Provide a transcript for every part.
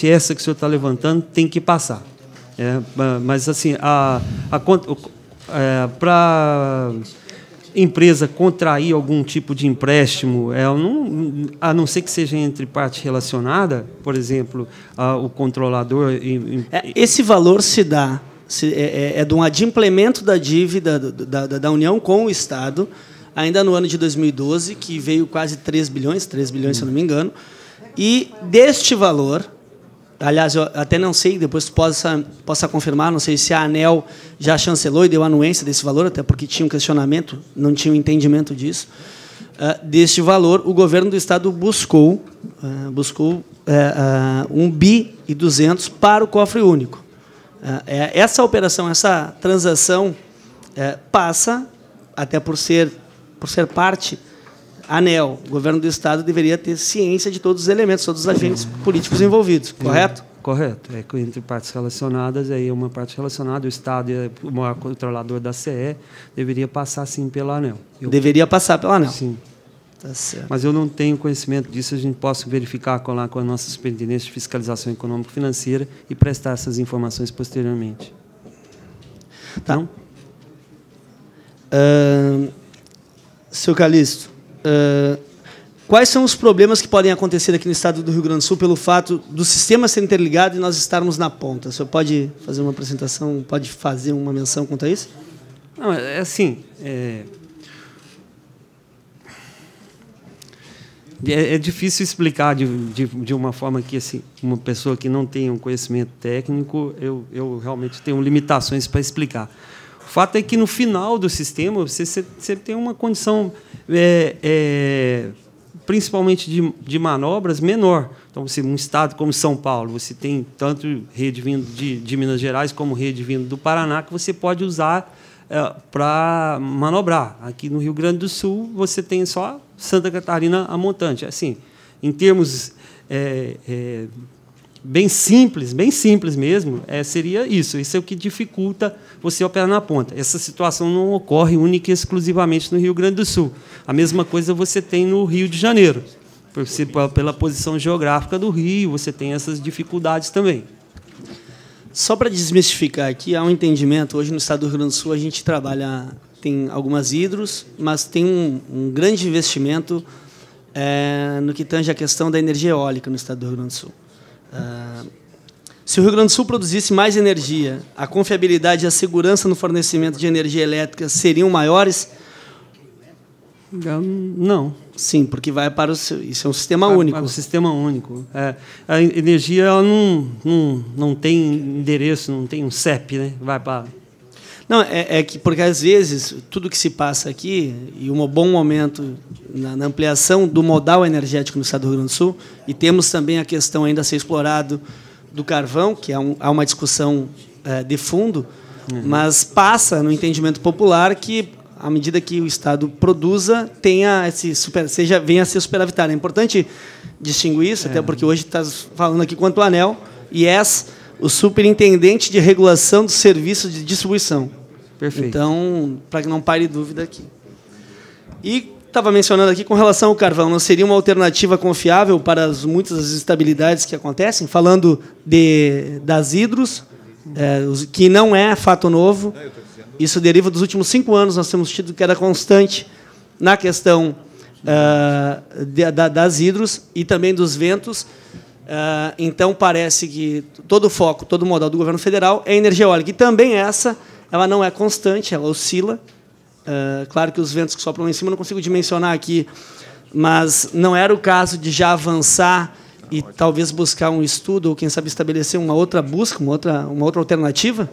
exatamente essa que o senhor está levantando, tem que passar. Mas, assim, para empresa contrair algum tipo de empréstimo, a não ser que seja entre parte relacionada, por exemplo, o controlador... Esse valor se dá, de um adimplemento da dívida da União com o Estado, ainda no ano de 2012, que veio quase 3 bilhões, se eu não me engano, e deste valor... Aliás, eu até não sei, depois possa confirmar, não sei se a ANEEL já chancelou e deu anuência desse valor, até porque tinha um questionamento, não tinha um entendimento disso. Deste valor, o governo do Estado buscou 1,2 bilhão para o cofre único. Essa operação, essa transação, passa, até por ser parte... ANEEL, o governo do Estado, deveria ter ciência de todos os elementos, todos os agentes políticos envolvidos, correto? Correto. Entre partes relacionadas, aí uma parte relacionada, o Estado e o maior controlador da CE, deveria passar, sim, pela ANEEL. Deveria passar pela ANEEL. Sim. Tá certo. Mas eu não tenho conhecimento disso, a gente possa verificar com a nossa Superintendência de Fiscalização Econômico-Financeira e prestar essas informações posteriormente. Tá. Não? Seu Calixto, quais são os problemas que podem acontecer aqui no estado do Rio Grande do Sul pelo fato do sistema ser interligado e nós estarmos na ponta? O senhor pode fazer uma apresentação, pode fazer uma menção quanto a isso? Não, assim... É difícil explicar de uma forma que, assim, uma pessoa que não tem um conhecimento técnico, eu realmente tenho limitações para explicar. O fato é que, no final do sistema, você tem uma condição, principalmente de manobras, menor. Então, um estado como São Paulo, você tem tanto rede vindo de Minas Gerais como rede vindo do Paraná, que você pode usar para manobrar. Aqui no Rio Grande do Sul, você tem só Santa Catarina a montante. Assim, em termos bem simples mesmo, seria isso. Isso é o que dificulta você operar na ponta. Essa situação não ocorre única e exclusivamente no Rio Grande do Sul. A mesma coisa você tem no Rio de Janeiro. Pela posição geográfica do Rio, você tem essas dificuldades também. Só para desmistificar aqui, há um entendimento. Hoje, no estado do Rio Grande do Sul, a gente tem algumas hidros, mas tem um grande investimento no que tange a questão da energia eólica no estado do Rio Grande do Sul. Se o Rio Grande do Sul produzisse mais energia, a confiabilidade e a segurança no fornecimento de energia elétrica seriam maiores? Não. Sim, porque vai para isso é um sistema único. Para o sistema único. A energia ela não tem endereço, não tem um CEP, né? Vai para... Não, porque às vezes tudo que se passa aqui e um bom momento na ampliação do modal energético no estado do Rio Grande do Sul, e temos também a questão ainda a ser explorado do carvão, que há uma discussão de fundo, mas passa no entendimento popular que à medida que o Estado produza, venha a ser superavitário. É importante distinguir isso, até porque hoje está falando aqui quanto ao ANEEL e és o superintendente de regulação dos serviços de distribuição. Perfeito. Então, para que não pare dúvida aqui. E estava mencionando aqui com relação ao carvão, não seria uma alternativa confiável para muitas das instabilidades que acontecem? Falando das hidros, que não é fato novo. Isso deriva dos últimos 5 anos, nós temos tido queda constante na questão das hidros e também dos ventos. Então, parece que todo o foco, todo o modal do governo federal é energia eólica. E também ela não é constante, ela oscila. Claro que os ventos que sopram lá em cima eu não consigo dimensionar aqui, mas não era o caso de já avançar e talvez buscar um estudo ou, quem sabe, estabelecer uma outra busca, uma outra alternativa?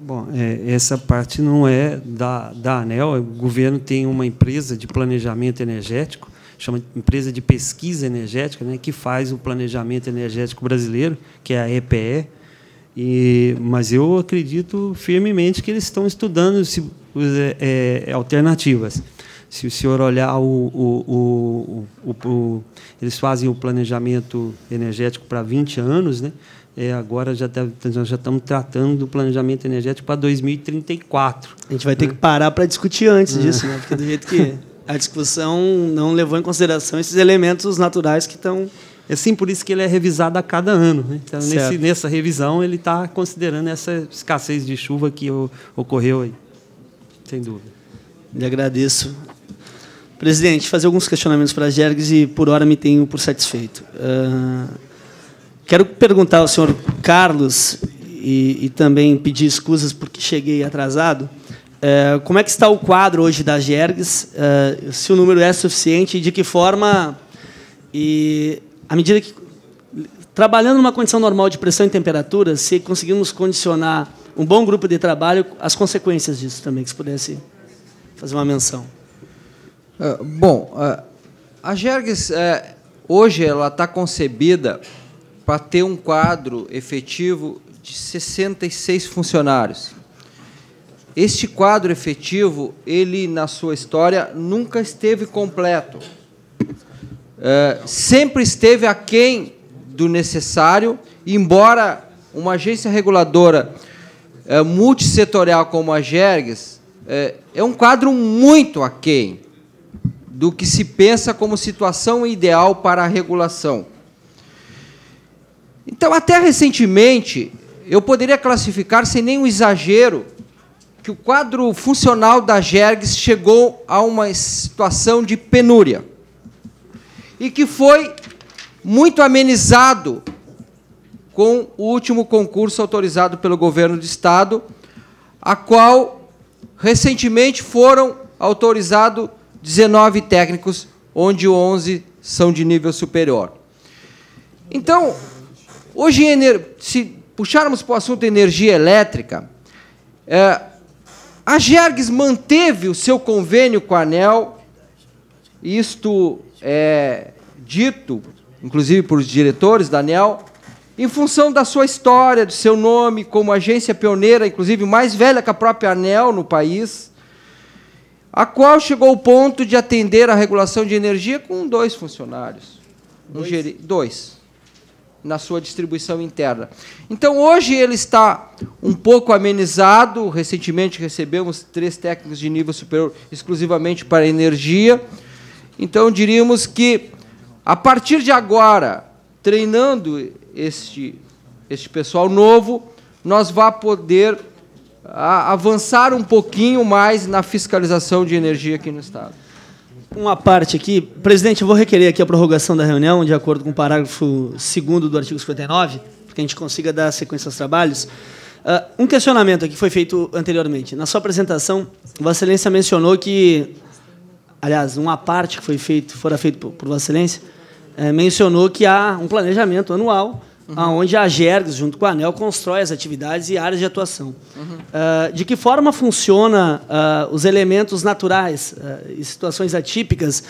Bom, essa parte não é da ANEEL. O governo tem uma empresa de planejamento energético, chama de Empresa de Pesquisa Energética, né, que faz o planejamento energético brasileiro, que é a EPE. Mas eu acredito firmemente que eles estão estudando alternativas. Se o senhor olhar, eles fazem o planejamento energético para 20 anos, né? Agora nós já estamos tratando do planejamento energético para 2034. A gente vai ter que parar para discutir antes disso, né? Porque do jeito que a discussão não levou em consideração esses elementos naturais que estão Assim, por isso que ele é revisado a cada ano, né? Então, nessa revisão, ele está considerando essa escassez de chuva que ocorreu aí, sem dúvida. Lhe agradeço. Presidente, fazer alguns questionamentos para a Gerges e, por hora, me tenho por satisfeito. Quero perguntar ao senhor Carlos e também pedir escusas porque cheguei atrasado. Como é que está o quadro hoje da Gerges? Se o número é suficiente e de que forma... E, à medida que, trabalhando numa condição normal de pressão e temperatura, se conseguimos condicionar um bom grupo de trabalho, as consequências disso também, que se pudesse fazer uma menção. Bom, a Gerges, hoje, ela está concebida para ter um quadro efetivo de 66 funcionários. Este quadro efetivo, ele, na sua história, nunca esteve completo. Sempre esteve aquém do necessário, embora uma agência reguladora multissetorial como a Gerges é um quadro muito aquém do que se pensa como situação ideal para a regulação. Então, até recentemente, eu poderia classificar, sem nenhum exagero, que o quadro funcional da Gerges chegou a uma situação de penúria e que foi muito amenizado com o último concurso autorizado pelo governo do Estado, a qual, recentemente, foram autorizados 19 técnicos, onde 11 são de nível superior. Então, hoje, se puxarmos para o assunto energia elétrica, a Gerges manteve o seu convênio com a ANEEL, isto é dito, inclusive, por os diretores da ANEEL, em função da sua história, do seu nome, como agência pioneira, inclusive mais velha que a própria ANEEL no país, a qual chegou ao ponto de atender a regulação de energia com 2 funcionários. Dois, na sua distribuição interna. Então, hoje, ele está um pouco amenizado. Recentemente, recebemos 3 técnicos de nível superior exclusivamente para energia. Então, diríamos que, a partir de agora, treinando este pessoal novo, nós vamos poder avançar um pouquinho mais na fiscalização de energia aqui no Estado. Uma parte aqui. Presidente, eu vou requerer aqui a prorrogação da reunião, de acordo com o parágrafo 2º do artigo 59, para que a gente consiga dar sequência aos trabalhos. Um questionamento aqui foi feito anteriormente. Na sua apresentação, Vossa Excelência mencionou que, aliás, uma parte que fora feito por Vossa Excelência, mencionou que há um planejamento anual, onde a Gerges, junto com a ANEEL, constrói as atividades e áreas de atuação. De que forma funciona os elementos naturais e situações atípicas,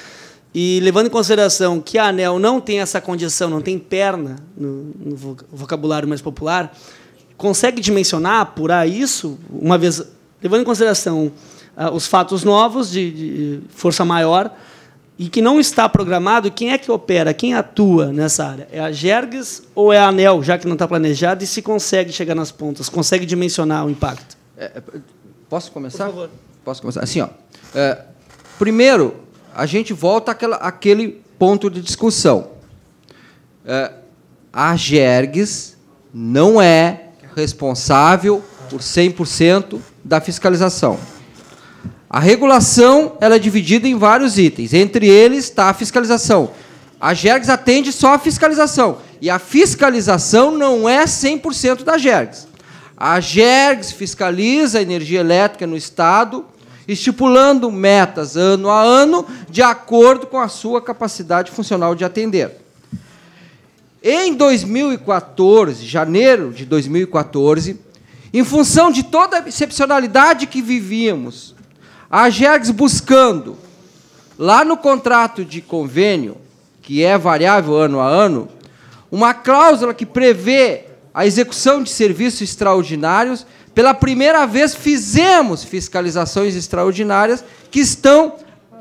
e levando em consideração que a ANEEL não tem essa condição, não tem perna, no vocabulário mais popular, consegue dimensionar, apurar isso, uma vez, levando em consideração os fatos novos de força maior, e que não está programado, quem é que opera, quem atua nessa área? É a Gerges ou é a ANEEL, já que não está planejado, e se consegue chegar nas pontas, consegue dimensionar o impacto? Posso começar? Por favor. Posso começar? Assim, primeiro, a gente volta àquele ponto de discussão. A Gerges não é responsável por 100% da fiscalização. A regulação ela é dividida em vários itens. Entre eles está a fiscalização. A Gerges atende só a fiscalização. E a fiscalização não é 100% da Gerges. A Gerges fiscaliza a energia elétrica no Estado, estipulando metas ano a ano, de acordo com a sua capacidade funcional de atender. Em 2014, janeiro de 2014, em função de toda a excepcionalidade que vivíamos, a Gerges buscando, lá no contrato de convênio, que é variável ano a ano, uma cláusula que prevê a execução de serviços extraordinários. Pela primeira vez, fizemos fiscalizações extraordinárias que estão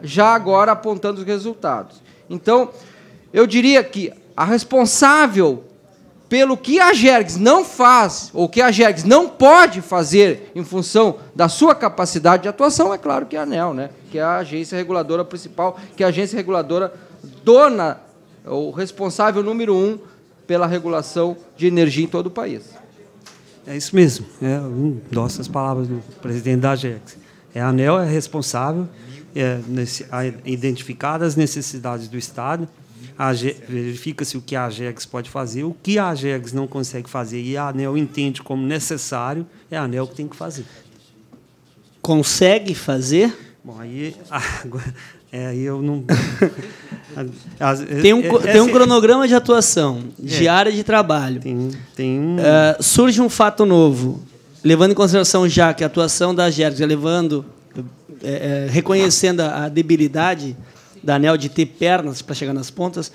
já agora apontando os resultados. Então, eu diria que a responsável pelo que a Gerges não faz, ou que a Gerges não pode fazer em função da sua capacidade de atuação, é claro que é a ANEEL, né? Que é a agência reguladora principal, que é a agência reguladora dona o responsável número 1 pela regulação de energia em todo o país. É isso mesmo. Eu endosso as palavras do presidente da AGERGS. A ANEEL é responsável, identificadas as necessidades do Estado, verifica-se o que a AGERGS pode fazer, o que a AGERGS não consegue fazer e a ANEEL entende como necessário, é a ANEEL que tem que fazer. Consegue fazer? Bom, aí eu não... Tem um cronograma de atuação, de área de trabalho. Surge um fato novo, levando em consideração já que a atuação da AGERGS reconhecendo a debilidade da ANEEL de ter pernas para chegar nas pontas,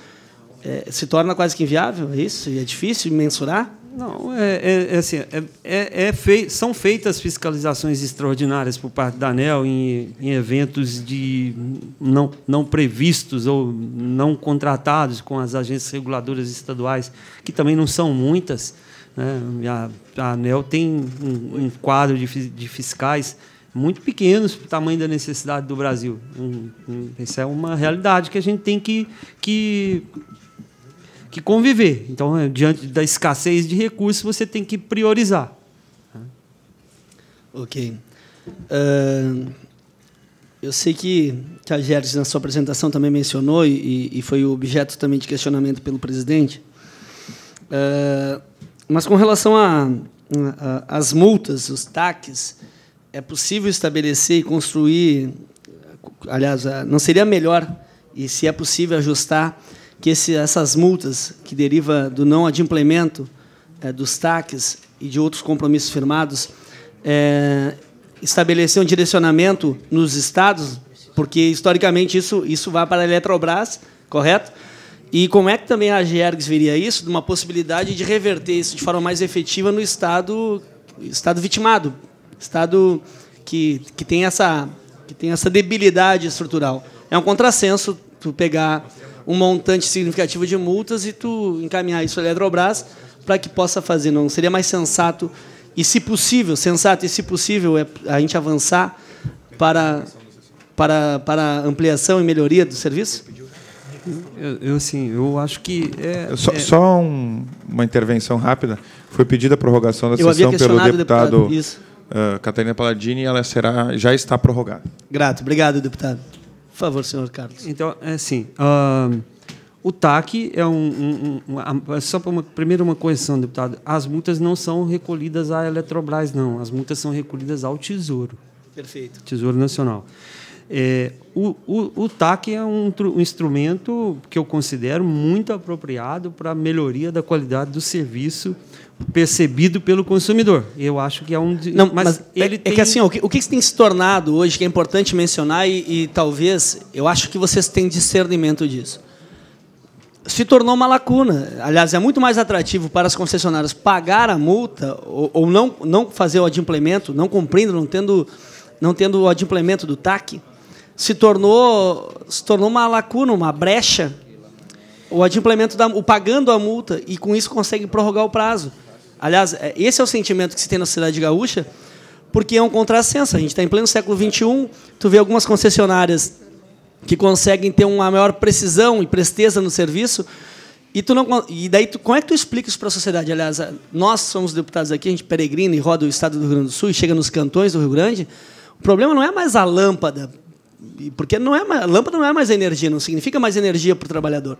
se torna quase que inviável, é isso? É difícil mensurar? Não, são feitas fiscalizações extraordinárias por parte da ANEEL em eventos não previstos ou não contratados com as agências reguladoras estaduais, que também não são muitas, né? A ANEEL tem um quadro de fiscais muito pequenos para o tamanho da necessidade do Brasil. Essa é uma realidade que a gente tem que conviver. Então, diante da escassez de recursos, você tem que priorizar. Ok. Eu sei que a AGERGS, na sua apresentação, também mencionou, e foi objeto também de questionamento pelo presidente, mas com relação às multas, os TACs, é possível estabelecer e construir, aliás, não seria melhor, e se é possível ajustar, que essas multas que derivam do não adimplemento dos TACs e de outros compromissos firmados, estabelecer um direcionamento nos estados, porque, historicamente, isso vai para a Eletrobras, correto? E como é que também a AGERGS veria isso, de uma possibilidade de reverter isso de forma mais efetiva no estado vitimado, estado que tem essa debilidade estrutural? É um contrassenso tu pegar um montante significativo de multas e tu encaminhar isso à Eletrobras para que possa fazer. Não seria mais sensato e, se possível, a gente avançar para a ampliação e melhoria do serviço? Eu acho que... Só uma intervenção rápida. Foi pedida a prorrogação da sessão pelo deputado Catarina Palladini, e ela já está prorrogada. Grato. Obrigado, deputado. Por favor, senhor Carlos. Então, o TAC só primeiro uma correção, deputado. As multas não são recolhidas à Eletrobras, não. As multas são recolhidas ao Tesouro. Perfeito. Tesouro Nacional. O TAC é um instrumento que eu considero muito apropriado para a melhoria da qualidade do serviço percebido pelo consumidor. Eu acho que é um... Mas ele tem... que assim, o que tem se tornado hoje, que é importante mencionar, e talvez, eu acho que vocês têm discernimento disso, se tornou uma lacuna. Aliás, é muito mais atrativo para as concessionárias pagar a multa ou não fazer o adimplemento, não cumprindo, não tendo o adimplemento do TAC, se tornou uma lacuna, uma brecha, o adimplemento o pagando a multa, e com isso consegue prorrogar o prazo. Aliás, esse é o sentimento que se tem na cidade gaúcha, porque é um contrassenso. A gente está em pleno século XXI, tu vê algumas concessionárias que conseguem ter uma maior precisão e presteza no serviço, e daí como é que tu explica isso para a sociedade? Aliás, nós somos deputados aqui, a gente peregrina e roda o estado do Rio Grande do Sul e chega nos cantões do Rio Grande. O problema não é mais a lâmpada, porque a lâmpada não é mais a energia, não significa mais energia para o trabalhador.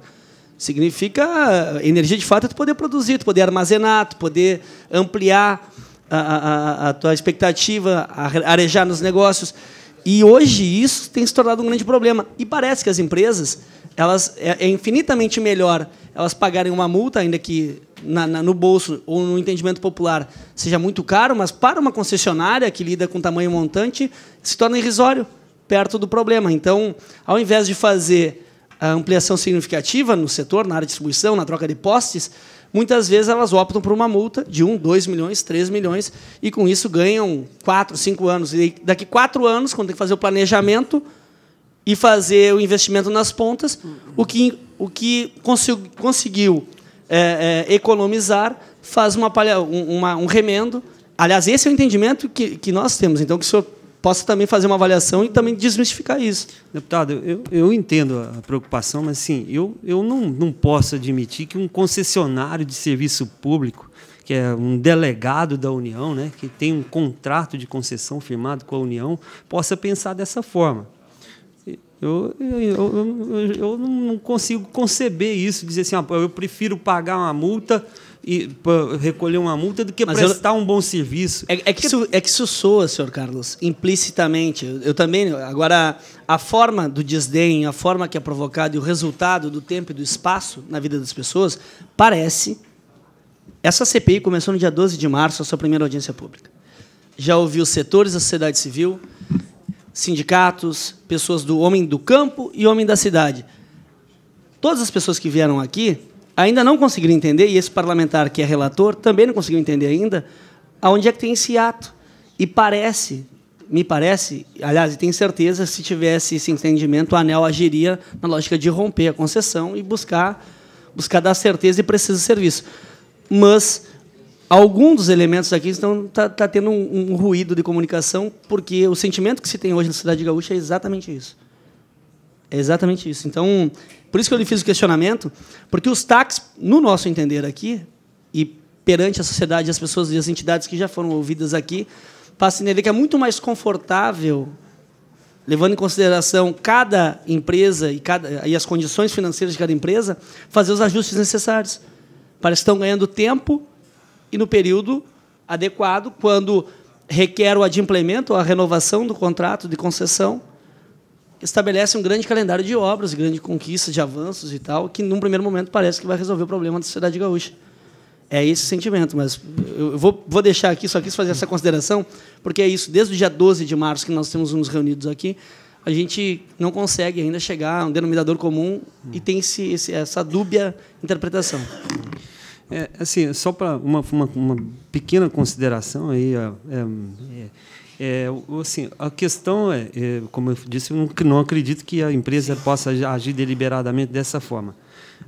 Significa energia, de fato, é tu poder produzir, tu poder armazenar, tu poder ampliar a tua expectativa, arejar nos negócios. E hoje isso tem se tornado um grande problema. E parece que as empresas, é infinitamente melhor elas pagarem uma multa, ainda que no bolso ou no entendimento popular seja muito caro, mas para uma concessionária que lida com tamanho montante, se torna irrisório perto do problema. Então, ao invés de fazer a ampliação significativa no setor, na área de distribuição, na troca de postes, muitas vezes elas optam por uma multa de 1, 2 milhões, 3 milhões, e com isso ganham 4, 5 anos. E daqui 4 anos, quando tem que fazer o planejamento e fazer o investimento nas pontas, o que conseguiu economizar faz um remendo. Aliás, esse é o entendimento que nós temos. Então, que o senhor possa também fazer uma avaliação e também desmistificar isso. Deputado, eu entendo a preocupação, mas assim, eu não posso admitir que um concessionário de serviço público, que é um delegado da União, né, que tem um contrato de concessão firmado com a União, possa pensar dessa forma. Eu não consigo conceber isso, dizer assim, eu prefiro pagar uma multa e recolher uma multa do que prestar um bom serviço. É que isso soa, senhor Carlos, implicitamente. Eu também. Agora, a forma do desdém, a forma que é provocada e o resultado do tempo e do espaço na vida das pessoas, parece. Essa CPI começou no dia 12 de março, a sua primeira audiência pública. Já ouviu setores da sociedade civil, sindicatos, pessoas do homem do campo e homem da cidade. Todas as pessoas que vieram aqui ainda não conseguiram entender, e esse parlamentar que é relator também não conseguiu entender ainda, aonde é que tem esse ato. E me parece, aliás, e tenho certeza, se tivesse esse entendimento, a ANEEL agiria na lógica de romper a concessão e buscar dar certeza e precisa de serviço. Mas algum dos elementos aqui está tendo um ruído de comunicação, porque o sentimento que se tem hoje na cidade gaúcha é exatamente isso. É exatamente isso. Então, por isso que eu lhe fiz o questionamento, porque os TACs, no nosso entender aqui, e perante a sociedade, as pessoas e as entidades que já foram ouvidas aqui, passa a entender que é muito mais confortável, levando em consideração cada empresa e as condições financeiras de cada empresa, fazer os ajustes necessários. Parece que estão ganhando tempo e no período adequado, quando requer o adimplemento, a renovação do contrato de concessão, estabelece um grande calendário de obras, grande conquista de avanços e tal, que, num primeiro momento, parece que vai resolver o problema da sociedade gaúcha. É esse o sentimento, mas eu vou deixar aqui, só quis fazer essa consideração, porque é isso, desde o dia 12 de março, que nós temos nos reunidos aqui, a gente não consegue ainda chegar a um denominador comum e tem essa dúbia interpretação. Assim, só para uma pequena consideração aí, assim, a questão como eu disse, eu não acredito que a empresa possa agir deliberadamente dessa forma.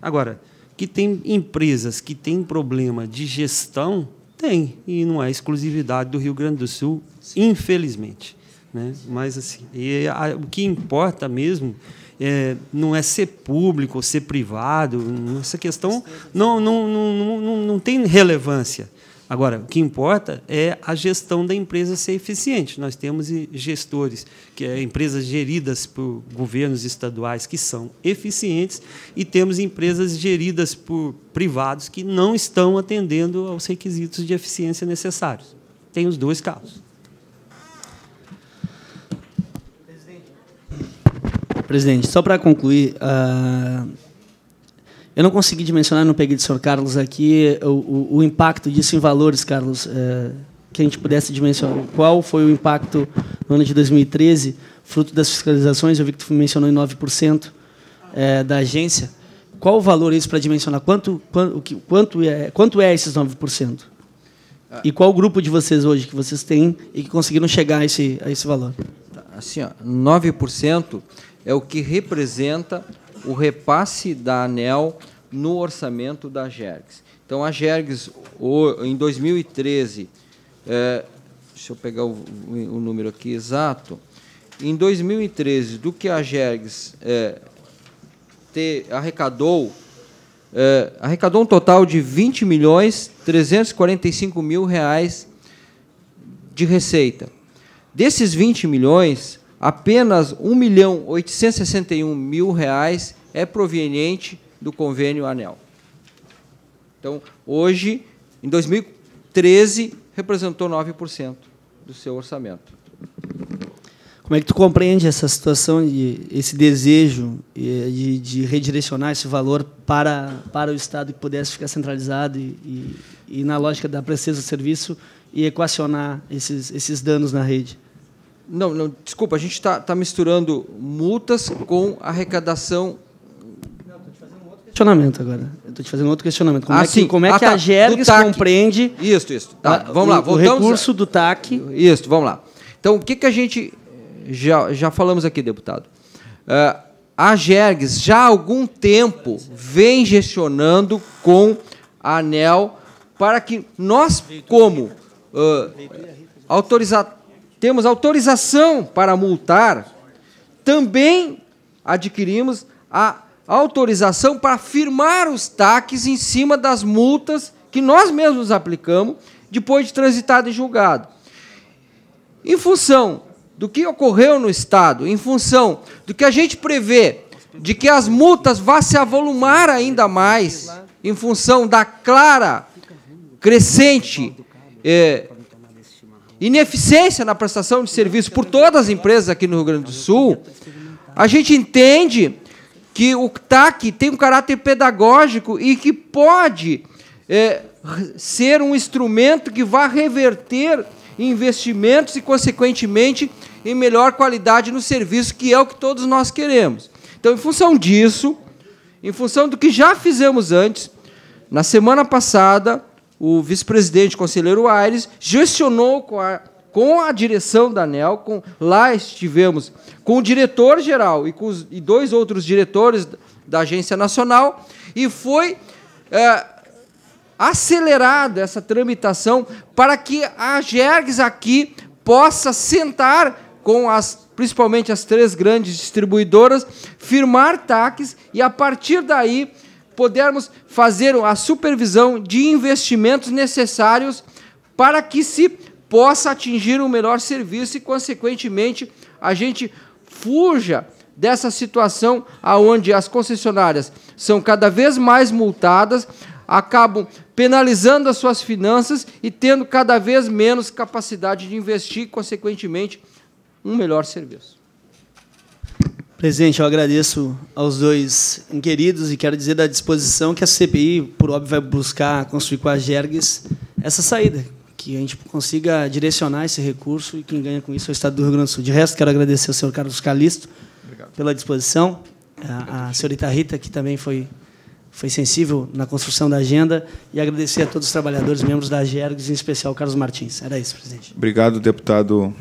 Agora, que tem empresas que têm problema de gestão, tem, e não é exclusividade do Rio Grande do Sul, infelizmente, né? Mas assim, o que importa mesmo não é ser público ou ser privado. Essa questão não tem relevância. Agora, o que importa é a gestão da empresa ser eficiente. Nós temos gestores, empresas geridas por governos estaduais que são eficientes, e temos empresas geridas por privados que não estão atendendo aos requisitos de eficiência necessários. Tem os dois casos. Presidente, só para concluir, eu não consegui dimensionar, não peguei do senhor Carlos aqui, o impacto disso em valores, Carlos, que a gente pudesse dimensionar. Qual foi o impacto no ano de 2013, fruto das fiscalizações? Eu vi que tu mencionou em 9% da agência. Qual o valor isso para dimensionar? Quanto é esses 9%? E qual o grupo de vocês hoje que vocês têm e que conseguiram chegar a esse valor? Assim, 9% é o que representa o repasse da ANEEL no orçamento da Agergs. Então, a Agergs, em 2013, deixa eu pegar o número aqui exato, em 2013, do que a Agergs arrecadou um total de R$ 20.345.000 de receita. Desses 20 milhões, apenas R$ 1.861.000 é proveniente do convênio ANEEL. Então, hoje, em 2013, representou 9% do seu orçamento. Como é que tu compreende essa situação, esse desejo de redirecionar esse valor para o Estado que pudesse ficar centralizado e na lógica da prestação de serviço e equacionar esses danos na rede? Não, desculpa, a gente está misturando multas com arrecadação. Não, estou te fazendo um outro questionamento agora. Estou te fazendo outro questionamento. Como é que a Agergs compreende isso. Tá, vamos lá, o recurso do TAC? Isso, vamos lá. Então, o que a gente já falamos aqui, deputado? A Agergs já há algum tempo vem gestionando com a ANEEL para que nós, como temos autorização para multar, também adquirimos a autorização para firmar os TACs em cima das multas que nós mesmos aplicamos depois de transitado em julgado. Em função do que ocorreu no Estado, em função do que a gente prevê de que as multas vão se avolumar ainda mais, em função da clara, crescente ineficiência na prestação de serviço por todas as empresas aqui no Rio Grande do Sul, a gente entende que o TAC tem um caráter pedagógico e que pode ser um instrumento que vai reverter investimentos e, consequentemente, em melhor qualidade no serviço, que é o que todos nós queremos. Então, em função disso, em função do que já fizemos antes, na semana passada, o vice-presidente, conselheiro Aires, gestionou com a direção da ANEEL, lá estivemos com o diretor-geral e 2 outros diretores da Agência Nacional, e foi acelerada essa tramitação para que a Agergs aqui possa sentar com principalmente as 3 grandes distribuidoras, firmar TACs e, a partir daí, podermos fazer a supervisão de investimentos necessários para que se possa atingir um melhor serviço e, consequentemente, a gente fuja dessa situação onde as concessionárias são cada vez mais multadas, acabam penalizando as suas finanças e tendo cada vez menos capacidade de investir e, consequentemente, um melhor serviço. Presidente, eu agradeço aos 2 inquiridos e quero dizer da disposição que a CPI, por óbvio, vai buscar construir com a Agergs essa saída, que a gente consiga direcionar esse recurso e quem ganha com isso é o Estado do Rio Grande do Sul. De resto, quero agradecer ao senhor Carlos Calisto pela disposição, a senhorita Rita, que também foi sensível na construção da agenda, e agradecer a todos os trabalhadores, membros da Agergs, em especial o Carlos Martins. Era isso, presidente. Obrigado, deputado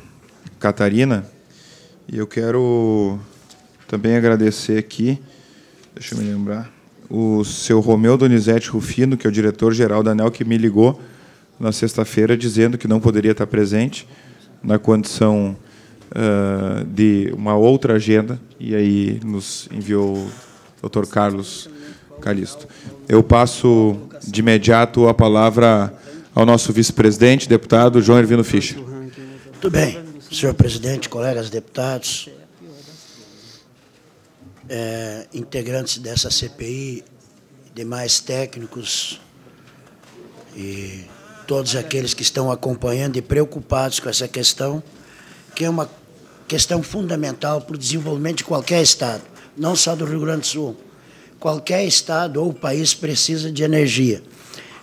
Catarina. E eu quero também agradecer aqui, deixa eu me lembrar, o seu Romeu Donizete Rufino, que é o diretor-geral da ANEEL, que me ligou na sexta-feira dizendo que não poderia estar presente na condição de uma outra agenda, e aí nos enviou o doutor Carlos Calisto. Eu passo de imediato a palavra ao nosso vice-presidente, deputado João Ervino Fischer. Muito bem, senhor presidente, colegas deputados, integrantes dessa CPI, demais técnicos e todos aqueles que estão acompanhando e preocupados com essa questão, que é uma questão fundamental para o desenvolvimento de qualquer Estado, não só do Rio Grande do Sul. Qualquer Estado ou país precisa de energia.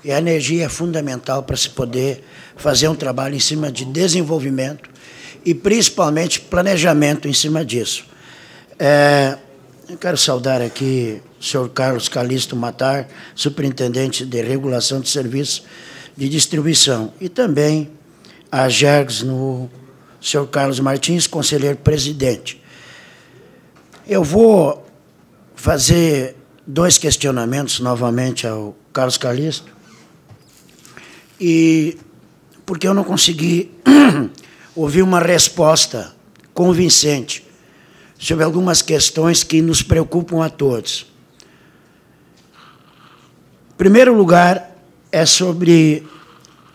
E a energia é fundamental para se poder fazer um trabalho em cima de desenvolvimento e, principalmente, planejamento em cima disso. Eu quero saudar aqui o senhor Carlos Calisto Matar, superintendente de regulação de serviços de distribuição, e também a Agergs, no senhor Carlos Martins, conselheiro presidente. Eu vou fazer 2 questionamentos novamente ao Carlos Calisto, e porque eu não consegui ouvir uma resposta convincente sobre algumas questões que nos preocupam a todos. Em primeiro lugar, é sobre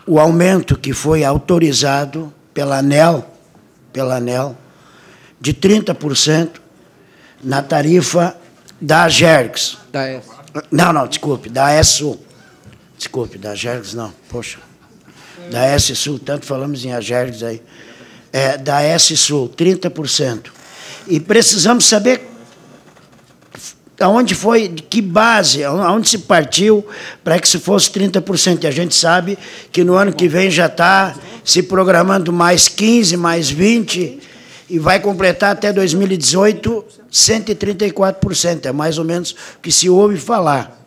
o aumento que foi autorizado pela ANEEL, de 30% na tarifa da Agergs. Não, desculpe, da S-Sul. Desculpe, da Agergs não, poxa. Da S-Sul, tanto falamos em Agergs aí. Da S-Sul, 30%. E precisamos saber aonde foi, de que base, aonde se partiu para que se fosse 30%. E a gente sabe que no ano que vem já está se programando mais 15%, mais 20%, e vai completar até 2018 134%. É mais ou menos o que se ouve falar.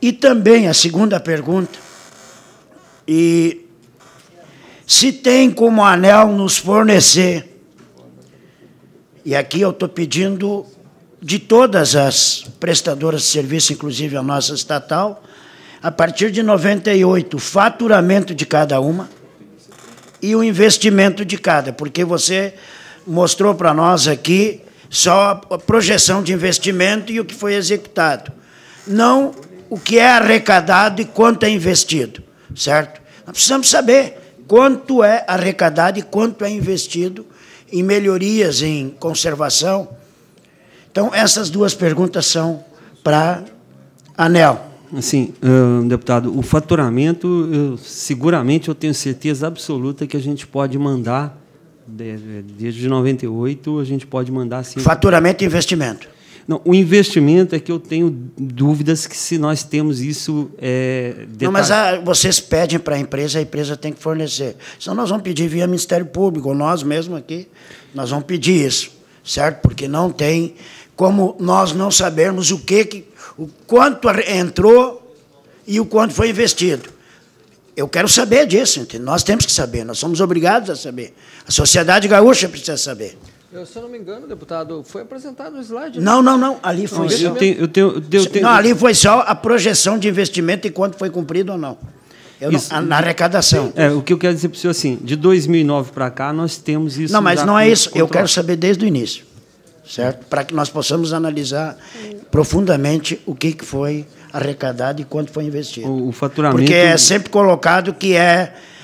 E também a segunda pergunta, e se tem como a ANEEL nos fornecer, e aqui eu estou pedindo de todas as prestadoras de serviço, inclusive a nossa estatal, a partir de 98, o faturamento de cada uma, e o investimento de cada, porque você mostrou para nós aqui só a projeção de investimento e o que foi executado, não o que é arrecadado e quanto é investido, certo? Nós precisamos saber quanto é arrecadado e quanto é investido em melhorias, em conservação. Então, essas duas perguntas são para a ANEEL. Assim, deputado, o faturamento, seguramente eu tenho certeza absoluta que a gente pode mandar, desde 98, a gente pode mandar... Sim, faturamento e investimento. Não, o investimento é que eu tenho dúvidas que se nós temos isso... Não, mas vocês pedem para a empresa tem que fornecer. Senão nós vamos pedir via Ministério Público, ou nós mesmos aqui, nós vamos pedir isso, certo? Porque não tem como nós não sabermos o quanto entrou e o quanto foi investido. Eu quero saber disso, entende? Nós temos que saber, nós somos obrigados a saber. A sociedade gaúcha precisa saber. Se eu não me engano, deputado, foi apresentado no slide. Não. Ali foi só... Não, ali foi só a projeção de investimento e quanto foi cumprido ou não. Na arrecadação. O que eu quero dizer para o senhor, assim, de 2009 para cá, nós temos isso... Não, mas não é isso. Eu quero saber desde o início, certo? Para que nós possamos analisar profundamente o que foi arrecadado e quanto foi investido. O faturamento... Porque é sempre colocado que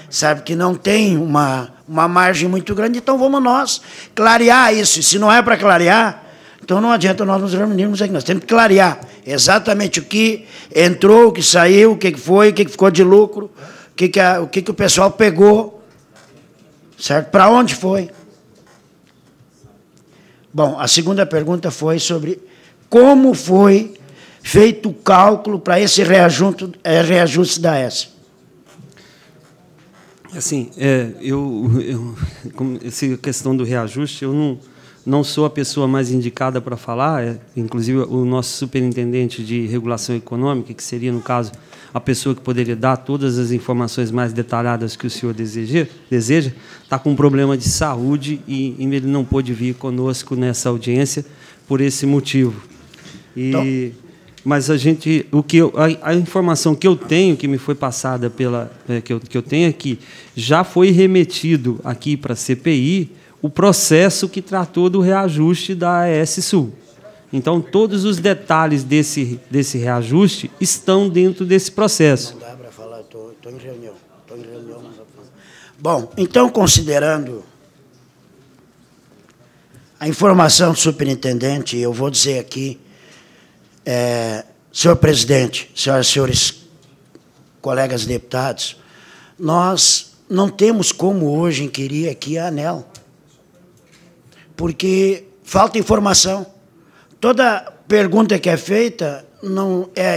sabe, que não tem uma margem muito grande, então vamos nós clarear isso. E se não é para clarear, então não adianta nós nos reunirmos aqui. Nós temos que clarear exatamente o que entrou, o que saiu, o que foi, o que ficou de lucro, o que o pessoal pegou, certo? Para onde foi? Bom, a segunda pergunta foi sobre como foi feito o cálculo para esse reajuste da S. Assim, essa questão do reajuste, eu não sou a pessoa mais indicada para falar, inclusive o nosso superintendente de regulação econômica, que seria, no caso, a pessoa que poderia dar todas as informações mais detalhadas que o senhor deseja, está com um problema de saúde e ele não pôde vir conosco nessa audiência por esse motivo. Mas a informação que eu tenho, que me foi passada que eu tenho aqui, já foi remetido aqui para a CPI o processo que tratou do reajuste da AES Sul. Então, todos os detalhes desse reajuste estão dentro desse processo. Não dá para falar, estou em reunião. Bom, então, considerando a informação do superintendente, eu vou dizer aqui, senhor presidente, senhoras e senhores colegas deputados, nós não temos como hoje inquirir aqui a ANEEL, porque falta informação. Toda pergunta que é feita,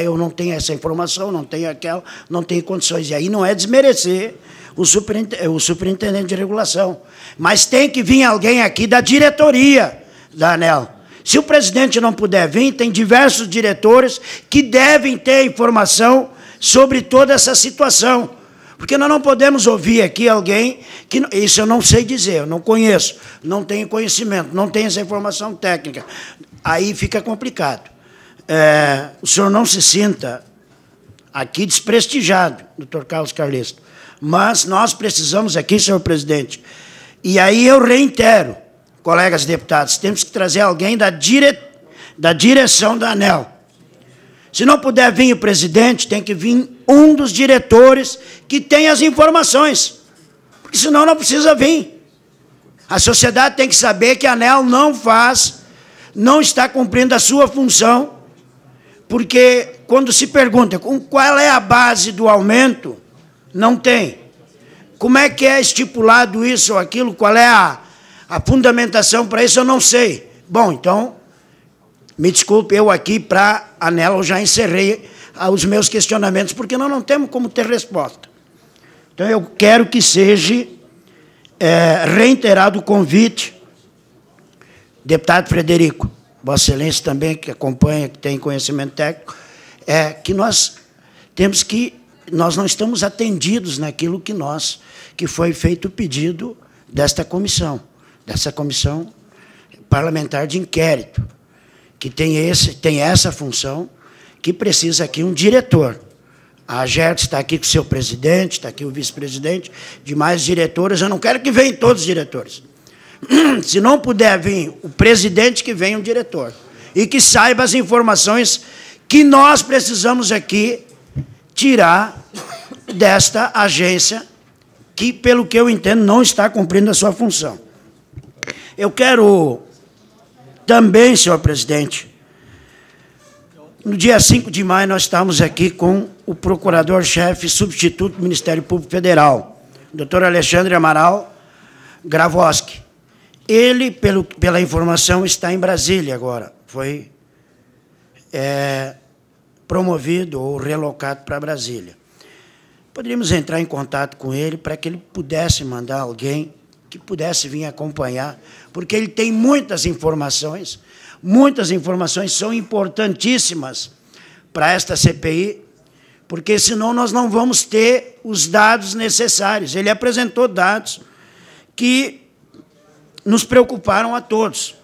eu não tenho essa informação, não tenho aquela, não tenho condições. E aí não é desmerecer o superintendente de regulação, mas tem que vir alguém aqui da diretoria da ANEEL. Se o presidente não puder vir, tem diversos diretores que devem ter informação sobre toda essa situação. Porque nós não podemos ouvir aqui alguém que... Isso eu não sei dizer, eu não conheço, não tenho conhecimento, não tenho essa informação técnica. Aí fica complicado. O senhor não se sinta aqui desprestigiado, doutor Carlos Carlisto, mas nós precisamos aqui, senhor presidente, e aí eu reitero, colegas deputados, temos que trazer alguém da direção da ANEEL. Se não puder vir o presidente, tem que vir um dos diretores que tem as informações, porque senão não precisa vir. A sociedade tem que saber que a ANEEL não está cumprindo a sua função, porque quando se pergunta qual é a base do aumento, não tem. Como é que é estipulado isso ou aquilo, qual é a fundamentação para isso, eu não sei. Bom, então, me desculpe, eu aqui para a ANEEL eu já encerrei os meus questionamentos, porque nós não temos como ter resposta. Então, eu quero que seja reiterado o convite, deputado Frederico, Vossa Excelência também, que acompanha, que tem conhecimento técnico, que nós não estamos atendidos naquilo que foi feito o pedido dessa comissão parlamentar de inquérito, que tem essa função, que precisa aqui um diretor. A Agercs está aqui com o seu presidente, está aqui o vice-presidente, demais diretores. Eu não quero que venham todos os diretores. Se não puder vir o presidente, que venha um diretor. E que saiba as informações que nós precisamos aqui tirar desta agência, que, pelo que eu entendo, não está cumprindo a sua função. Eu quero também, senhor presidente, no dia 5 de maio, nós estamos aqui com o procurador-chefe substituto do Ministério Público Federal, doutor Alexandre Amaral Gravoski. Ele, pela informação, está em Brasília agora. Foi promovido ou relocado para Brasília. Poderíamos entrar em contato com ele para que ele pudesse mandar alguém que pudesse vir acompanhar, porque ele tem muitas informações são importantíssimas para esta CPI, porque senão nós não vamos ter os dados necessários. Ele apresentou dados que nos preocuparam a todos.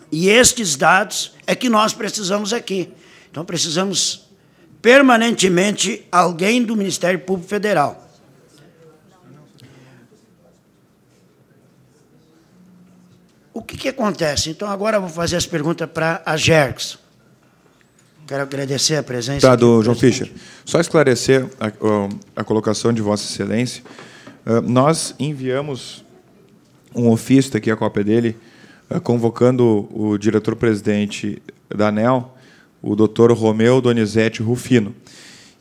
E estes dados é que nós precisamos aqui. Então, precisamos permanentemente alguém do Ministério Público Federal. O que acontece? Então, agora eu vou fazer as perguntas para a Agercs. Quero agradecer a presença. Deputado João Fischer, só esclarecer a colocação de Vossa Excelência. Nós enviamos um ofício, aqui a cópia dele, convocando o diretor-presidente da ANEEL, o doutor Romeu Donizete Rufino.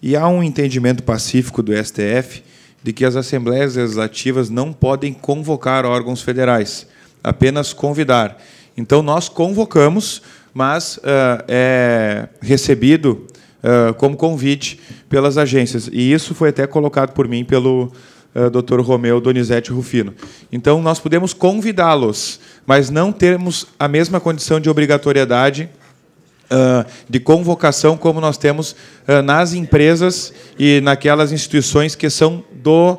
E há um entendimento pacífico do STF de que as Assembleias Legislativas não podem convocar órgãos federais, apenas convidar. Então, nós convocamos, mas é recebido como convite pelas agências. E isso foi até colocado por mim pelo Dr. Romeu Donizete Rufino. Então, nós podemos convidá-los, mas não temos a mesma condição de obrigatoriedade de convocação como nós temos nas empresas e naquelas instituições que são do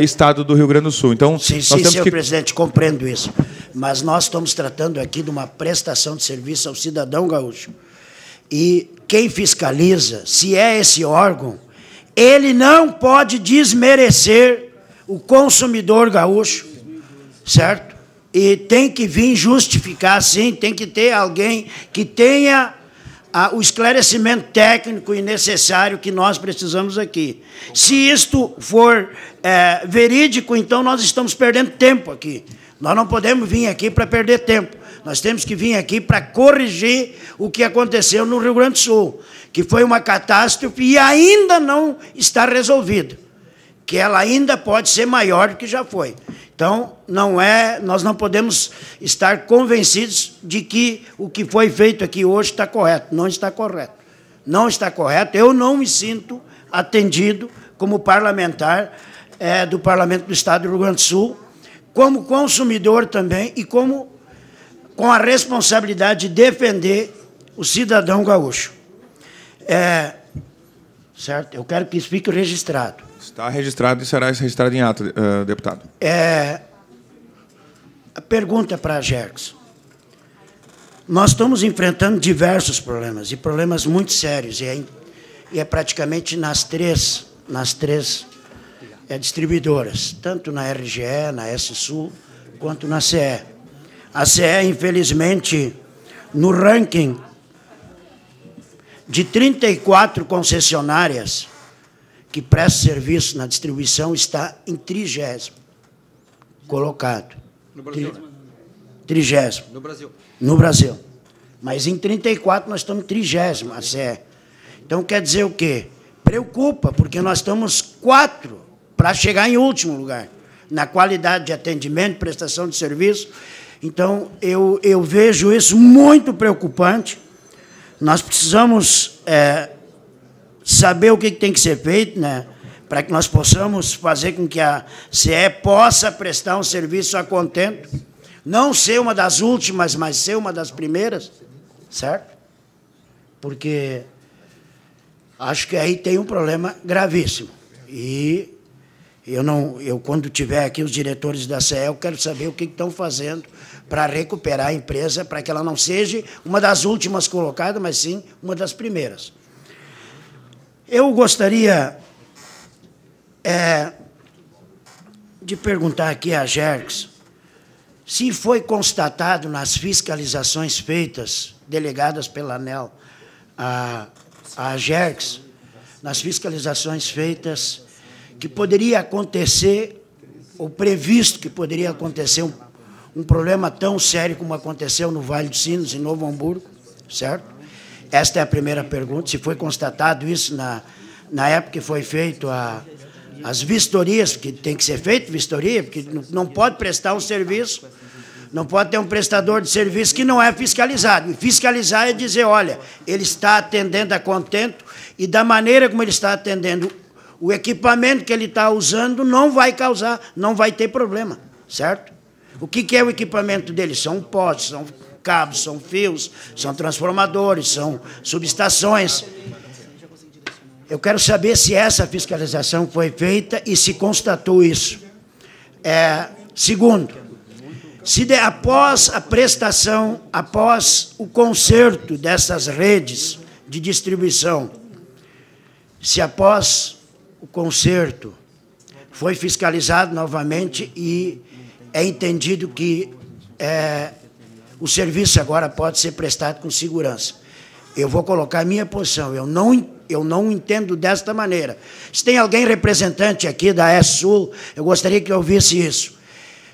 Estado do Rio Grande do Sul. Então, sim, senhor presidente, compreendo isso. Mas nós estamos tratando aqui de uma prestação de serviço ao cidadão gaúcho. E quem fiscaliza, se é esse órgão, ele não pode desmerecer o consumidor gaúcho, certo? E tem que vir justificar, sim, tem que ter alguém que tenha o esclarecimento técnico e necessário que nós precisamos aqui. Se isto for verídico, então nós estamos perdendo tempo aqui. Nós não podemos vir aqui para perder tempo. Nós temos que vir aqui para corrigir o que aconteceu no Rio Grande do Sul, que foi uma catástrofe e ainda não está resolvida, que ela ainda pode ser maior do que já foi. Então, nós não podemos estar convencidos de que o que foi feito aqui hoje está correto. Não está correto. Não está correto. Eu não me sinto atendido como parlamentar do Parlamento do Estado do Rio Grande do Sul, como consumidor também e com a responsabilidade de defender o cidadão gaúcho. Certo? Eu quero que isso fique registrado. Está registrado e será registrado em ato, deputado. A pergunta para a Agercs. Nós estamos enfrentando diversos problemas, e problemas muito sérios, e é praticamente nas três distribuidoras, tanto na RGE, na S-Sul, quanto na CE. A CE, infelizmente, no ranking de 34 concessionárias que prestam serviço na distribuição, está em 30º colocado. No Brasil. 30º. No Brasil. No Brasil. Mas em 34 nós estamos em 30º, a CE. Então, quer dizer o quê? Preocupa, porque nós estamos 4 para chegar em último lugar, na qualidade de atendimento, prestação de serviço. Então, eu vejo isso muito preocupante. Nós precisamos saber o que tem que ser feito, né, para que nós possamos fazer com que a CE possa prestar um serviço a contento, não ser uma das últimas, mas ser uma das primeiras, certo? Porque acho que aí tem um problema gravíssimo. E eu quando tiver aqui os diretores da CE, eu quero saber o que estão fazendo para recuperar a empresa, para que ela não seja uma das últimas colocadas, mas sim uma das primeiras. Eu gostaria de perguntar aqui à Gergs se foi constatado nas fiscalizações feitas, delegadas pela ANEEL, a Gergs, nas fiscalizações feitas, que poderia acontecer, ou previsto que poderia acontecer, um problema tão sério como aconteceu no Vale dos Sinos, em Novo Hamburgo, certo? Esta é a primeira pergunta, se foi constatado isso na época que foi feito as vistorias, porque tem que ser feito vistoria, porque não pode prestar um serviço, não pode ter um prestador de serviço que não é fiscalizado. E fiscalizar é dizer, olha, ele está atendendo a contento e da maneira como ele está atendendo, o equipamento que ele está usando não vai causar, não vai ter problema, certo? O que é o equipamento dele? São postes, são cabos, são fios, são transformadores, são subestações. Eu quero saber se essa fiscalização foi feita e se constatou isso. Segundo, se após a prestação, após o conserto dessas redes de distribuição, se após o conserto foi fiscalizado novamente e é entendido que o serviço agora pode ser prestado com segurança. Eu vou colocar a minha posição, eu não entendo desta maneira. Se tem alguém representante aqui da S-Sul, eu gostaria que eu ouvisse isso.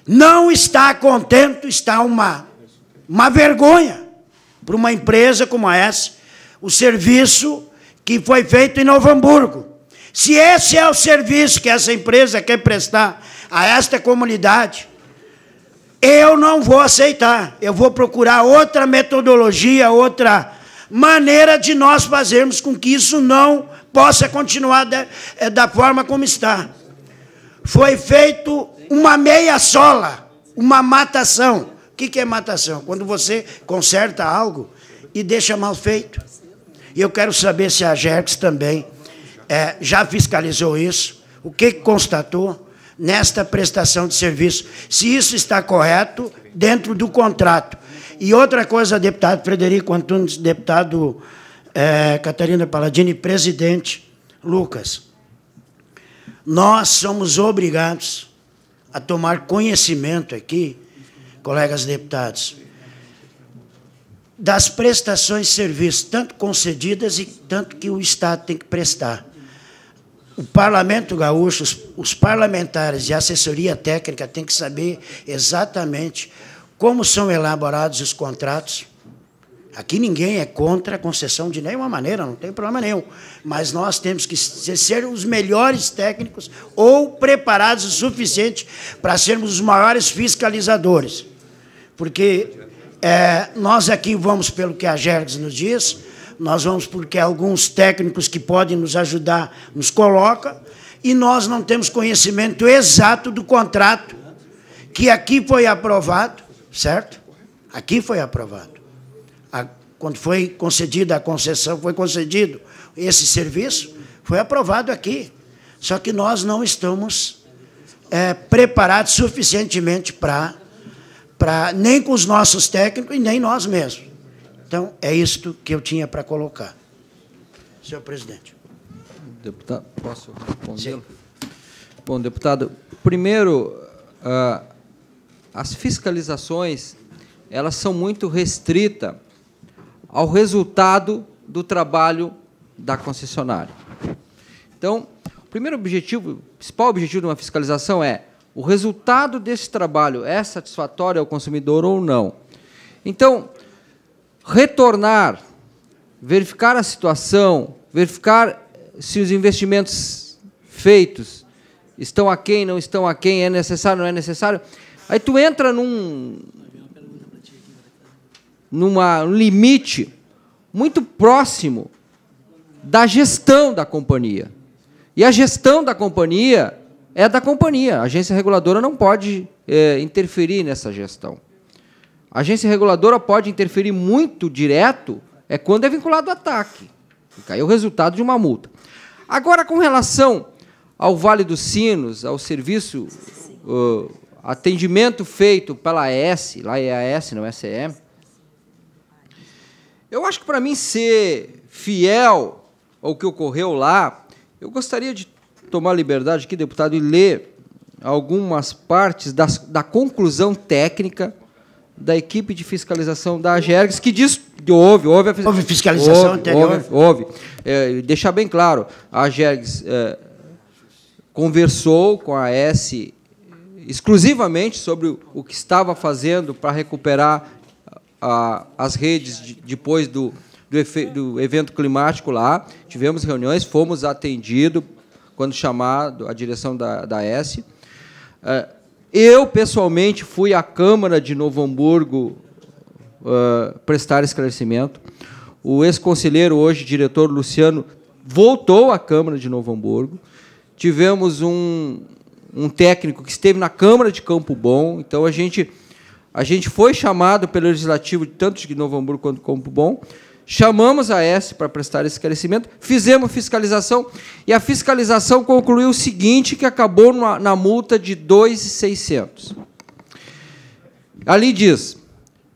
Não está contento, está uma vergonha para uma empresa como essa, o serviço que foi feito em Novo Hamburgo. Se esse é o serviço que essa empresa quer prestar a esta comunidade, eu não vou aceitar. Eu vou procurar outra metodologia, outra maneira de nós fazermos com que isso não possa continuar da forma como está. Foi feito uma meia sola, uma matação. O que é matação? Quando você conserta algo e deixa mal feito. E eu quero saber se a Gergs também já fiscalizou isso, o que constatou nesta prestação de serviço, se isso está correto dentro do contrato. E outra coisa, deputado Frederico Antunes, deputado Catarina Palladini, presidente Lucas, nós somos obrigados a tomar conhecimento aqui, colegas deputados, das prestações de serviço, tanto concedidas e tanto que o Estado tem que prestar. O Parlamento Gaúcho, os parlamentares e a assessoria técnica têm que saber exatamente como são elaborados os contratos. Aqui ninguém é contra a concessão de nenhuma maneira, não tem problema nenhum. Mas nós temos que ser os melhores técnicos ou preparados o suficiente para sermos os maiores fiscalizadores. Porque nós aqui vamos pelo que a Gergs nos diz, nós vamos porque alguns técnicos que podem nos ajudar nos colocam, e nós não temos conhecimento exato do contrato que aqui foi aprovado, certo? Aqui foi aprovado. Quando foi concedida a concessão, foi concedido esse serviço, foi aprovado aqui. Só que nós não estamos preparados suficientemente nem com os nossos técnicos e nem nós mesmos. Então, é isto que eu tinha para colocar. Senhor presidente. Deputado, posso responder? Bom, deputado, primeiro, as fiscalizações, elas são muito restritas ao resultado do trabalho da concessionária. Então, o primeiro objetivo, o principal objetivo de uma fiscalização é o resultado desse trabalho é satisfatório ao consumidor ou não. Então, retornar, verificar a situação, verificar se os investimentos feitos estão aquém, não estão aquém, é necessário, não é necessário. Aí tu entra num limite muito próximo da gestão da companhia. E a gestão da companhia é da companhia. A agência reguladora não pode interferir nessa gestão. A agência reguladora pode interferir muito direto quando é vinculado ao ataque. Fica aí o resultado de uma multa. Agora, com relação ao Vale dos Sinos, ao serviço, atendimento feito pela AES, lá é a AES, não é a SE, eu acho que, para mim, ser fiel ao que ocorreu lá, eu gostaria de tomar a liberdade aqui, deputado, e ler algumas partes da conclusão técnica da equipe de fiscalização da AGERGS, que diz que houve fiscalização anterior. Houve. Deixar bem claro, a AGERGS conversou com a AES exclusivamente sobre o que estava fazendo para recuperar as redes depois do evento climático lá. Tivemos reuniões, fomos atendidos quando chamado a direção da AES. Eu, pessoalmente, fui à Câmara de Novo Hamburgo prestar esclarecimento. O ex-conselheiro, hoje diretor Luciano, voltou à Câmara de Novo Hamburgo. Tivemos um técnico que esteve na Câmara de Campo Bom. Então, a gente foi chamado pelo Legislativo, tanto de Novo Hamburgo quanto de Campo Bom. Chamamos a AES para prestar esclarecimento, fizemos fiscalização, e a fiscalização concluiu o seguinte, que acabou na multa de R$ 2.600. Ali diz: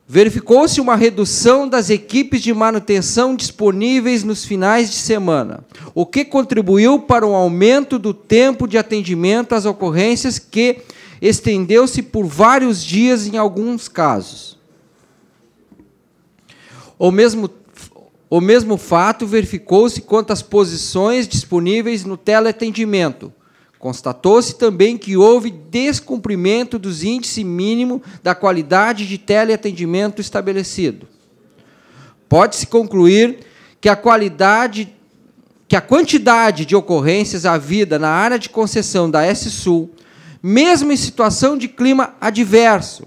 verificou-se uma redução das equipes de manutenção disponíveis nos finais de semana, o que contribuiu para um aumento do tempo de atendimento às ocorrências, que estendeu-se por vários dias em alguns casos. O mesmo fato verificou-se quanto às posições disponíveis no teleatendimento. Constatou-se também que houve descumprimento dos índices mínimos da qualidade de teleatendimento estabelecido. Pode-se concluir que a quantidade de ocorrências havida na área de concessão da S-Sul, mesmo em situação de clima adverso,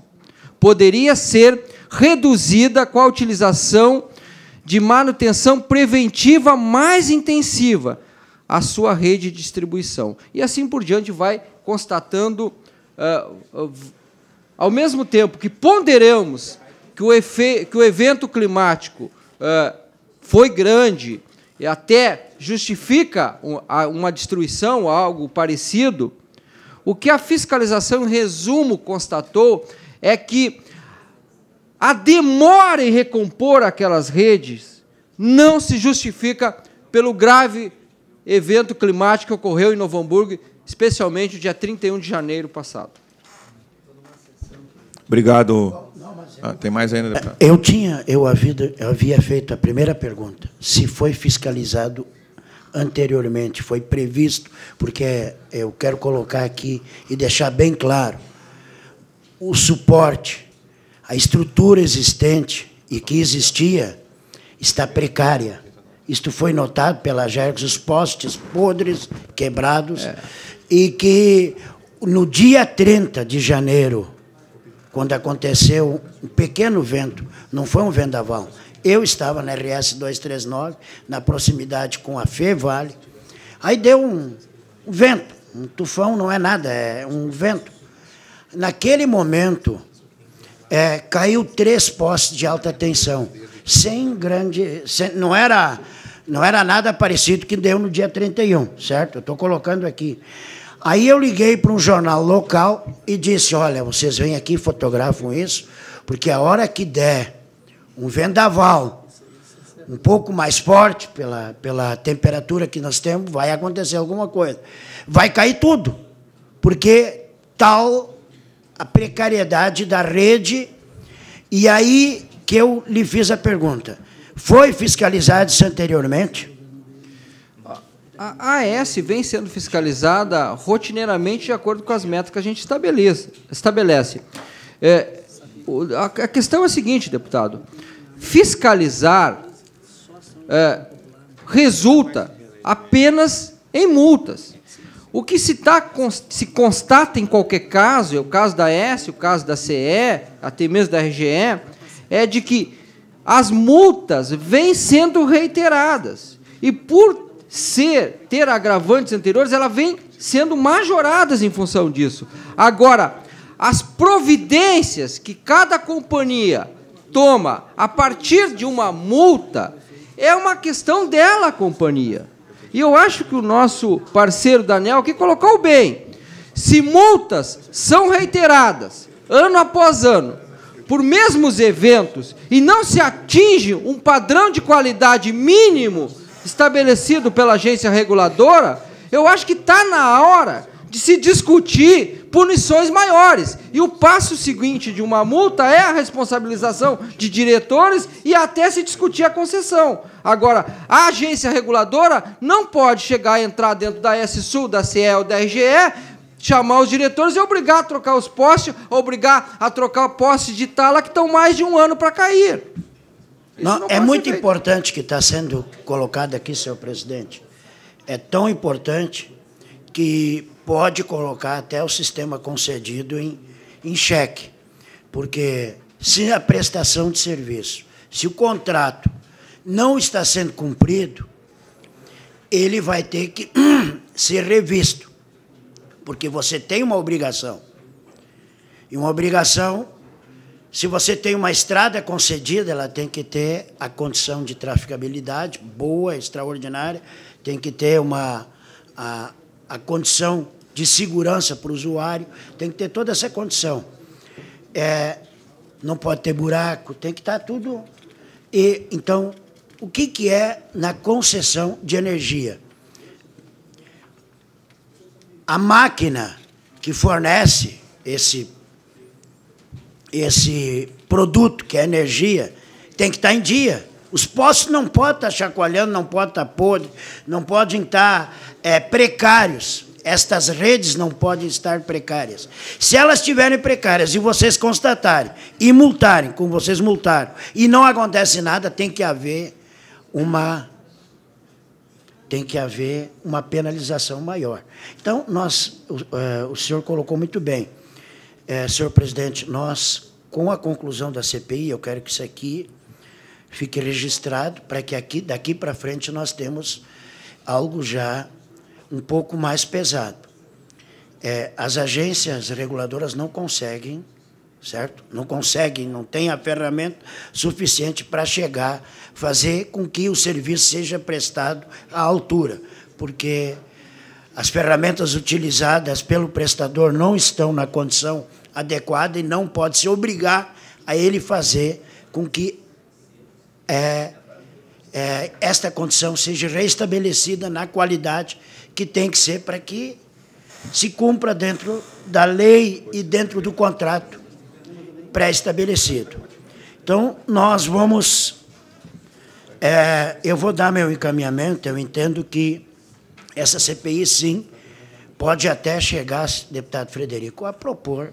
poderia ser reduzida com a utilização de manutenção preventiva mais intensiva à sua rede de distribuição. E assim por diante vai constatando, ao mesmo tempo que ponderamos que o evento climático foi grande e até justifica uma destruição, algo parecido, o que a fiscalização, em resumo, constatou é que a demora em recompor aquelas redes não se justifica pelo grave evento climático que ocorreu em Novo Hamburgo, especialmente no dia 31 de janeiro passado. Obrigado. Tem mais ainda, deputado? Eu havia feito a primeira pergunta, se foi fiscalizado anteriormente, foi previsto, porque eu quero colocar aqui e deixar bem claro, o suporte, a estrutura existente e que existia está precária. Isto foi notado pela AGERGS, os postes podres, quebrados, e que no dia 30 de janeiro, quando aconteceu um pequeno vento, não foi um vendaval, eu estava na RS 239, na proximidade com a FEVALE, aí deu um vento, um tufão não é nada, é um vento. Naquele momento, caiu 3 postes de alta tensão, não era nada parecido que deu no dia 31, certo? Eu estou colocando aqui. Aí eu liguei para um jornal local e disse, olha, vocês vêm aqui e fotografam isso, porque a hora que der um vendaval um pouco mais forte, pela temperatura que nós temos, vai acontecer alguma coisa. Vai cair tudo, porque tal a precariedade da rede. E aí que eu lhe fiz a pergunta, foi fiscalizado isso anteriormente? A AES vem sendo fiscalizada rotineiramente de acordo com as metas que a gente estabelece. A questão é a seguinte, deputado, fiscalizar resulta apenas em multas. O que se constata em qualquer caso, é o caso da AES, o caso da CE, até mesmo da RGE, é de que as multas vêm sendo reiteradas. E por ter agravantes anteriores, elas vêm sendo majoradas em função disso. Agora, as providências que cada companhia toma a partir de uma multa é uma questão dela, a companhia. E eu acho que o nosso parceiro Daniel aqui colocou bem. Se multas são reiteradas, ano após ano, por mesmos eventos, e não se atinge um padrão de qualidade mínimo estabelecido pela agência reguladora, eu acho que está na hora de se discutir punições maiores. E o passo seguinte de uma multa é a responsabilização de diretores e até se discutir a concessão. Agora, a agência reguladora não pode chegar a entrar dentro da SSU, da CE ou da RGE, chamar os diretores e obrigar a trocar os postes, obrigar a trocar postes de tala que estão mais de um ano para cair. Não, é muito importante que está sendo colocado aqui, senhor presidente. É tão importante que pode colocar até o sistema concedido em xeque. Porque se a prestação de serviço, se o contrato não está sendo cumprido, ele vai ter que ser revisto. Porque você tem uma obrigação. E uma obrigação, se você tem uma estrada concedida, ela tem que ter a condição de traficabilidade boa, extraordinária, tem que ter a condição de segurança para o usuário, tem que ter toda essa condição. Não pode ter buraco, tem que estar tudo. Então, o que é na concessão de energia? A máquina que fornece esse produto, que é energia, tem que estar em dia. Os postos não podem estar chacoalhando, não podem estar podres, não podem estar precários. Estas redes não podem estar precárias. Se elas estiverem precárias e vocês constatarem e multarem, como vocês multaram, e não acontece nada, tem que haver uma penalização maior. Então, o senhor colocou muito bem. Senhor presidente, nós, com a conclusão da CPI, eu quero que isso aqui fique registrado, para que daqui para frente nós temos algo já um pouco mais pesado. As agências reguladoras não conseguem, certo? Não conseguem, não têm a ferramenta suficiente para fazer com que o serviço seja prestado à altura, porque as ferramentas utilizadas pelo prestador não estão na condição adequada e não pode se obrigar a ele fazer com que esta condição seja reestabelecida na qualidade que tem que ser para que se cumpra dentro da lei e dentro do contrato pré-estabelecido. Então, nós vamos... eu vou dar meu encaminhamento, eu entendo que essa CPI, sim, pode até chegar, deputado Frederico, a propor